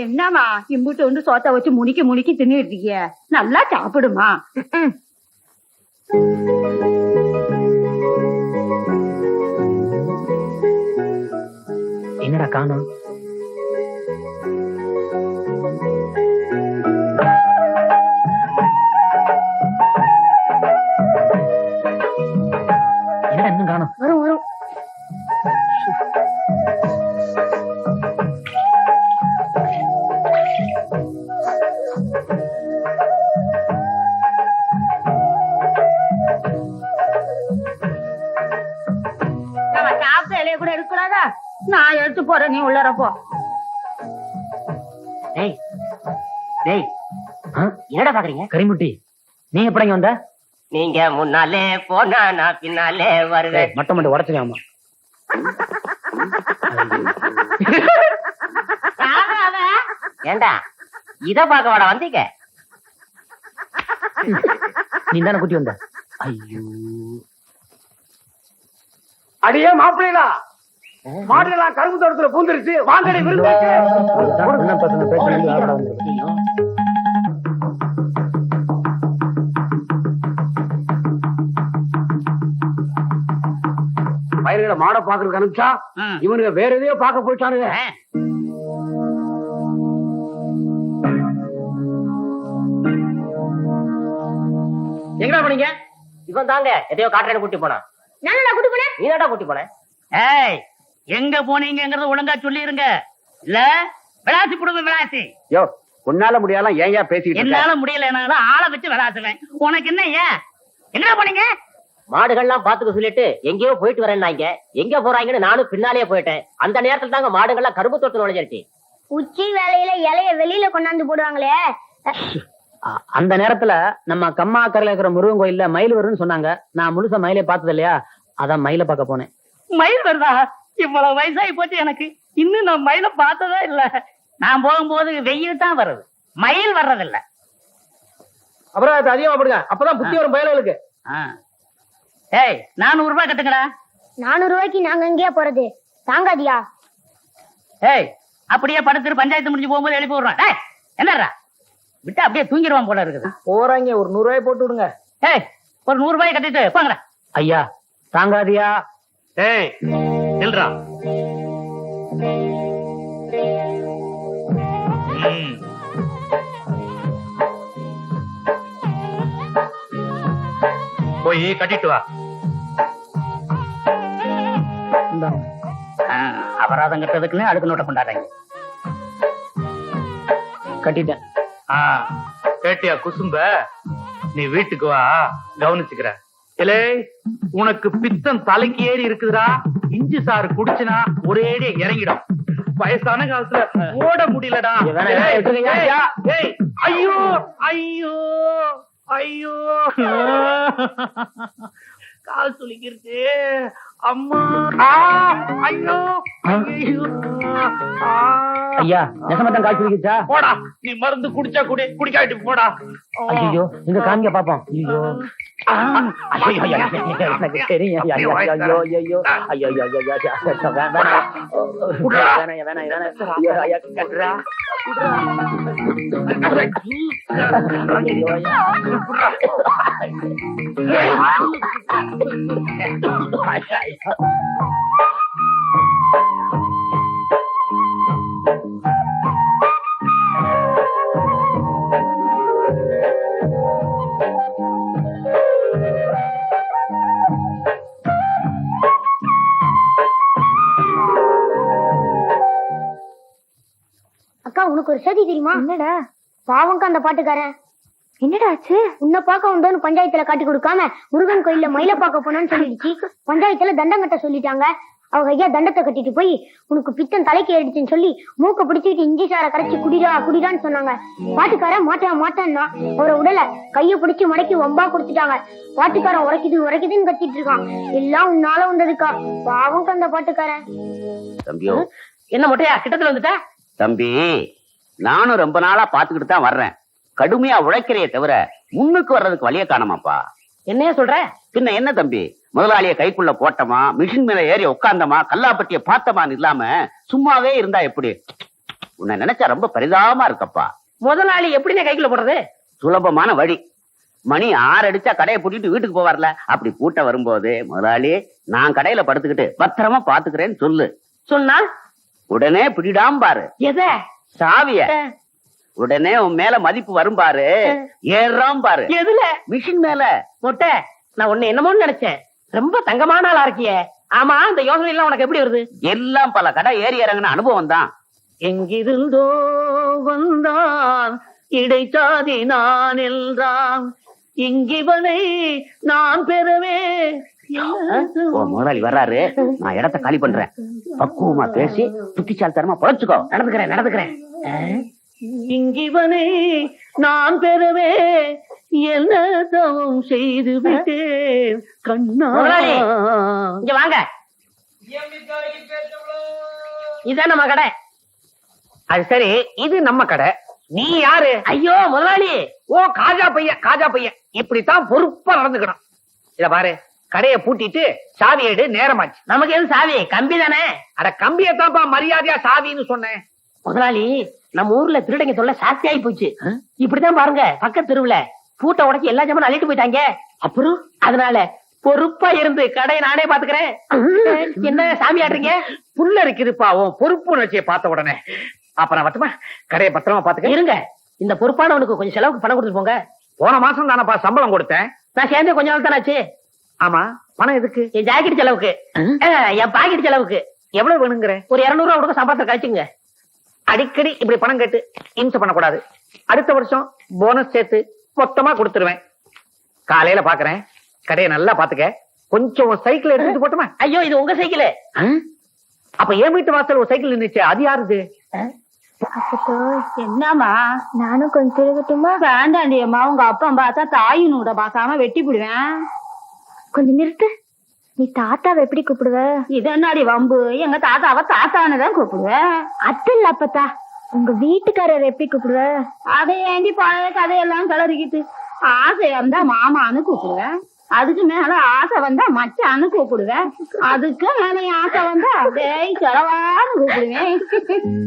என்னம்மா இம்புட்டு வந்து சோத்த வச்சு முனிக்கி முனிக்கி தின்னுட்டு இருக்கிய, நல்லா சாப்பிடுமா. என்னடா காணோம்? என்னடா இன்னும் காணோம்? வரும் வரும். சாப்பிட்ட இலைய கூட எடுக்கூடாதா? நான் எடுத்து போறேன், நீ உள்ளர போ. என்னடா பாக்குறீங்க? கரிமுட்டி, நீ எப்படிங்க வந்த? நீங்க முன்னாலே போனா நான் பின்னாலே வருவேன். மட்டும் மட்டும் உடச்சுக்காமா. ஏண்டா இத பாக்க வாட வந்தீங்க? நீ தானே குட்டி வந்த? ஐயோ அடியே மாப்பிள்ளா, மாடுலாம் கரும்பு தோட்டத்துல பூந்துருச்சு, வாங்கடி விருந்தாச்சு. பயிர்களை மாட பாக்குறதுக்கு அனுப்பிச்சா இவனுங்க வேற எதையோ பாக்க போயிட்டானுங்க. எங்கடா போனீங்க? இவன் தாங்க எதையோ காட்டுறேன்னு கூட்டி போனான். நல்லா கூட்டி போனேன். நீ தான்டா கூட்டி போன. ஏய், எங்க போனீங்கங்கறத ஒழுங்கா சொல்லிருங்க. இல்ல விளாசி புடுங்க விளாசி. யோ, உன்னால முடியாலாம் ஏன் பேசிக்கிட்டு இருக்க? என்னால முடியலனாலும் ஆளை வச்சு விளாசுவேன். உனக்கு என்ன? ஏன் எங்கடா போனீங்க? மாடுகள்லாம் பாத்துக்க சொல்லிட்டு எங்கேயோ போயிட்டு வரேன்னாங்க. எங்க போறாங்கன்னு நானும் பின்னாலேயே போயிட்டேன். அந்த நேரத்துல தாங்க மாடுகள்லாம் கரும்பு தோட்டத்துல நுழைஞ்சிருச்சு. உச்சி வேலையில இலைய வெளியில கொண்டாந்து போடுவாங்களே. அந்த நேரத்துல நம்ம கம்மா கரையில இருக்கிற முருகன் கோயில்ல மயில் வரும்னு சொன்னாங்க. நான் முழுசா மயிலை பார்த்தது இல்லையா, அதான் மயிலை பார்க்க போனேன். மயில் வருதா? இவ்வளவு வயசாகி போச்சு எனக்கு, இன்னும் நான் மயில பார்த்ததே இல்ல. நான் போகும்போது வெயில் தான் வருது, மயில் வர்றதில்ல. அப்புறம் அது அதிகமா போடுங்க, அப்பதான் புத்தி வரும் பயலுக்கு. ஏய், 400 ரூபாய் கட்டுங்கடா. 400 ரூபாய்க்கு நாங்க எங்கேயா போறது? தாங்காதியா? ஏய், அப்படியே படுத்துட்டு பஞ்சாயத்து முடிஞ்சு போகும்போது எழுப்பி விடுறான். ஏய், என்னடா விட்டா அப்படியே தூங்கிடுவான் போல இருக்குது. போறாங்க, ஒரு 100 ரூபாய் போட்டு விடுங்க. ஏய், ஒரு 100 ரூபாய் கட்டிட்டு போங்கடா. ஐயா தாங்காதியா? ஏய் நில்றா. போய் கட்டிட்டு வா. அபராதம் கட்டுறதுக்குன்னு அடுக்கு நோட்டை கொண்டாடுறாங்க. கட்டிட்டேன். கேட்டியா குசும்ப? நீ வீட்டுக்கு வா, கவனிச்சுக்கிற. இலே, உனக்கு பித்தம் தலைக்கு ஏறி இருக்குதுடா. இஞ்சி சாறு குடிச்சுனா ஒரேடியா இறங்கிடும். வயசான காலத்துல ஓட முடியலடா. ஏய், ஐயோ ஐயோ ஐயோ, கால் சுளிக்கிருச்சு அம்மா. ஐயோ ஐயோ. ஐயா நெசமத்தான் கால் சுளிக்கிச்சா? போடா, நீ மருந்து குடிச்சா குடி, குடிக்காட்டி போடா. ஐயோ, இங்க காமிக்க பாப்போம். ஐயோ எனக்கு தெரியும். ஐயோ ஐயோ ஐயோ ஐயோ ஐயோ அக்கா, உனக்கு ஒரு செய்தி தெரியுமா? என்னடா? பாவங்க அந்த பாட்டுக்காரன். என்னடா ஆச்சு? உன்னை பார்க்க உண்டோன்னு பஞ்சாயத்துல காட்டி கொடுக்காம முருகன் கோயில்ல மயில பார்க்க போனோன்னு சொல்லிடுச்சு. பஞ்சாயத்துல தண்டம் கட்ட சொல்லிட்டாங்க. அவங்க ஐயா தண்டத்தை கட்டிட்டு போய் உனக்கு பித்தம் தலைக்கு ஏறிடுச்சுன்னு சொல்லி மூக்க பிடிச்சிட்டு இஞ்சி சாரை கரைச்சி குடிடா குடிடான்னு சொன்னாங்க. பாட்டுக்காரன் மாட்டான்னா அவரை உடல கைய பிடிச்சு மடக்கி வம்பா கொடுத்துட்டாங்க. பாட்டுக்காரன் உரைக்குதுன்னு கத்திட்டு இருக்கான். எல்லாம் உன்னால வந்ததுக்கா. பாவங்க அந்த பாட்டுக்காரன். தம்பியோ, என்ன மொட்டையா கிட்டத்துல வந்துட்டா? தம்பி, நானும் ரொம்ப நாளா பாத்துக்கிட்டு தான் வர்றேன். கடுமையா உழைக்கிறைய தவிர முன்னுக்கு வர்றதுக்கு வழிய காணமாப்பா. என்னைய சொல்ற? பின்ன என்ன தம்பி, முதலாளிய கைக்குள்ள போட்டமா, மிஷின் மேல ஏறி உட்கார்ந்தமா, கல்லாப்பட்டிய பார்த்தமான்னு இல்லாம சும்மாவே இருந்தா எப்படி? உன்னை நினைச்சா ரொம்ப பரிதாபமா இருக்கப்பா. முதலாளி எப்படிண்ணே கைக்குள்ள போடுறது? சுலபமான வழி. மணி 6 அடிச்சா கடையை பூட்டிட்டு வீட்டுக்கு போவார்ல, அப்படி பூட்ட வரும்போது முதலாளி நான் கடையில படுத்துக்கிட்டு பத்திரமா பாத்துக்கிறேன்னு சொல்லு. சொன்னா உடனே பிடிடாம பாரு எத சாவிய. உடனே உன் மேல மதிப்பு வரும் பாரு, ஏறாம் பாரு. எதுல? மிஷின் மேல. மொட்டை, நான் உன்னை என்னமோன்னு நினைச்சேன். ரொம்ப தங்கமான ஆளா இருக்கியே. ஆமா, இந்த யோசனை எல்லாம் உனக்கு எப்படி வருது? எல்லாம் பல கடை ஏறி இறங்கின அனுபவம் தான். எங்கிருந்தோ வந்தான் இடைச்சாதி நான் என்றான், இங்கிவனை நான் பெறவே. ஓ முதலாளி வர்றாரு, நான் இடத்த காலி பண்றேன். பக்குவமா பேசி புத்திசாலித்தனமா பொழைச்சுக்கோ. நடந்துக்கிறேன். இங்கிவனை நான் பெறவே என்ன தவம் செய்து விட்டேன் கண்ணா. முதலாளி, இங்க வாங்க. இதான் நம்ம கடை. அது சரி, இது நம்ம கடை. நீ யாரு? ஐயோ முதலாளி. ஓ காஜா பையன். இப்படித்தான் பொறுப்பா நடந்துக்கணும். இத பாரு, கடையை பூட்டிட்டு சாவி எடு, நேரமாச்சு. நமக்கு எது சாவி? கம்பி தானே. அட கம்பியத்தான்ப்பா மரியாதையா சாவின்னு சொன்னேன். முதலாளி, நம்ம ஊர்ல திருடங்க தொல்லை சாஸ்தியாயி போச்சு. இப்படித்தான் பாருங்க, பக்கத்து தெருவுல பூட்டை உடைச்சு எல்லா ஜாமான் அள்ளிட்டு போயிட்டாங்க. அப்புறம் அதனால பொறுப்பா இருந்து கடையை நானே பாத்துக்கிறேன். என்ன சாமி ஆடுறீங்க? புல்ல இருக்குதுப்பா உன் பொறுப்பு உணர்ச்சியை பார்த்த உடனே. அப்புறம் வட்டுமா, கடையை பத்திரமா பாத்துக்க. இருங்க, இந்த பொறுப்பானவனுக்கு கொஞ்சம் செலவுக்கு பணம் கொடுத்துட்டு போங்க. போன மாசம் தானப்பா சம்பளம் கொடுத்தேன். நான் சேர்ந்தே கொஞ்ச நாள் தானே ஆச்சு. ஆமா, பணம் எதுக்கு? என் ஜாக்கெட் செலவுக்கு, என் பாக்கெட் செலவுக்கு. எவ்வளவு வேணுங்கிற? ஒரு 200 ரூபா கொடுக்க சம்பளத்தை கழிச்சுங்க. அடிக்கடி இப்படி பணம் கேட்டு இம்சை பண்ணக்கூடாது. அடுத்த வருஷம் போனஸ் சேர்த்து மொத்தமா கொடுத்துருவேன். காலையில பாக்குறேன். கடையை நல்லா பாத்துக்க. கொஞ்சம் சைக்கிள் எடுத்துட்டு போட்டுமா? ஐயோ, இது உங்க சைக்கிள். அப்ப என் வீட்டு வாசல் ஒரு சைக்கிள் நின்னுச்சு, அது யாருது? என்னம்மா, நானும் கொஞ்சம் திருகட்டுமா? வேண்டாண்டியம்மா, உங்க அப்பா பார்த்தா தாயினோட பார்க்காம வெட்டி போடுவேன். கொஞ்சம் நிறுத்து. நீ தாத்தாவை எப்படி கூப்பிடுவ? இது என்னடி வம்பு? எங்க தாத்தாவை தாத்தானதான் கூப்பிடுவேன். அது இல்ல அப்பத்தா, உங்க வீட்டுக்காரர் எப்படி கூப்பிடுவ? அதை ஏண்டி பழைய கதையெல்லாம் கிளறிக்கிட்டு. ஆசை வந்தா மாமான்னு கூப்பிடுவேன். அதுக்கு மேல ஆசை வந்தா மச்சான்னு கூப்பிடுவேன். அதுக்கு மேல ஆசை வந்தா டேய் செலவான்னு கூப்பிடுவேன்.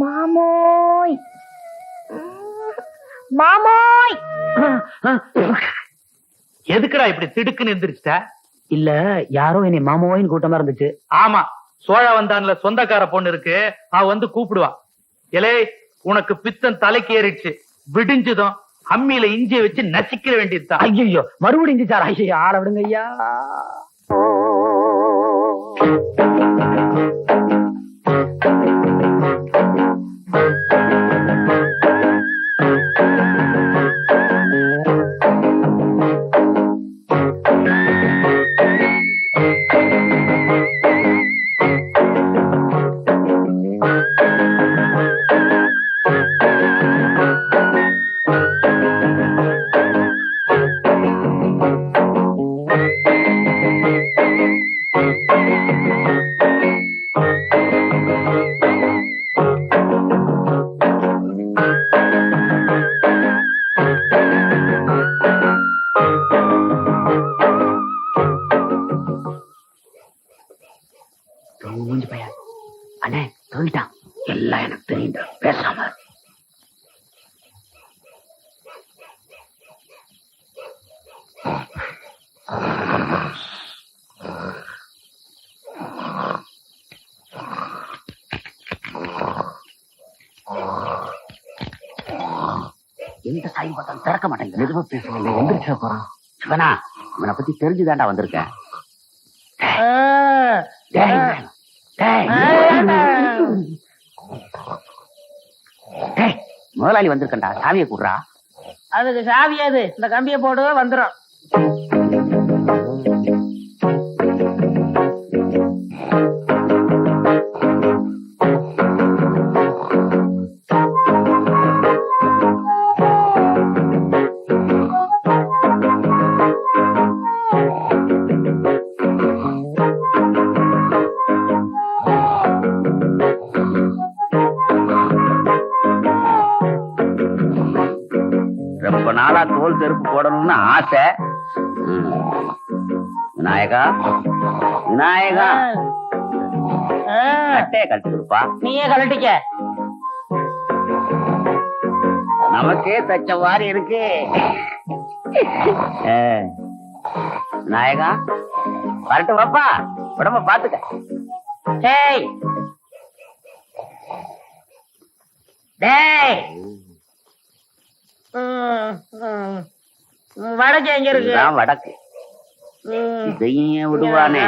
மாமோய், மாமோய். எதுக்குடா இப்படி திடுக்குன்னு எந்திரிச்சிட்ட? இல்ல, யாரோ என்னை மாமாவோயின் கூட்டமா இருந்துச்சு. ஆமா, சோழா வந்தான்ல சொந்தக்கார பொண்ணு இருக்கு, அவ வந்து கூப்பிடுவா. எலே, உனக்கு பித்தம் தலைக்கு ஏறிடுச்சு. விடிஞ்சதும் அம்மியில இஞ்சியை வச்சு நசிக்கிற வேண்டியதுதான். ஐயோ, மறுபடியும் இஞ்சி சார். ஐயோ, ஆள விடுங்க ஐயா. அண்ணே சொல்லிட்டான், எல்லாம் எனக்கு தெரியும், பேசாம. எந்த சாய் பார்த்தாலும் திறக்க மாட்டேங்குது. மெதுவா பேசுங்க, எந்திரிச்ச போறான். சிவனா, இவனை பத்தி தெரிஞ்சுதாண்டா வந்திருக்கேன். முதலாளி வந்திருக்கா, சாவியை கூடுறா. அதுக்கு சாவியாது, இந்த கம்பியை போடு வந்துடும். ரொம்ப நாளா தோல் செருப்பு போடணும்னு ஆசை. விநாயகா விநாயகா கட்டைய கழட்டி கொடுப்பா. நீயே கழட்டிக்க. நமக்கே தச்ச மாதிரி இருக்கு. விநாயகா வரட்டு வாப்பா, உடம்ப பாத்துக்க. டேய் டேய் வடக்கு எங்க இருக்கு? இதுதான் வடக்கு. இதையும் விடுவானே.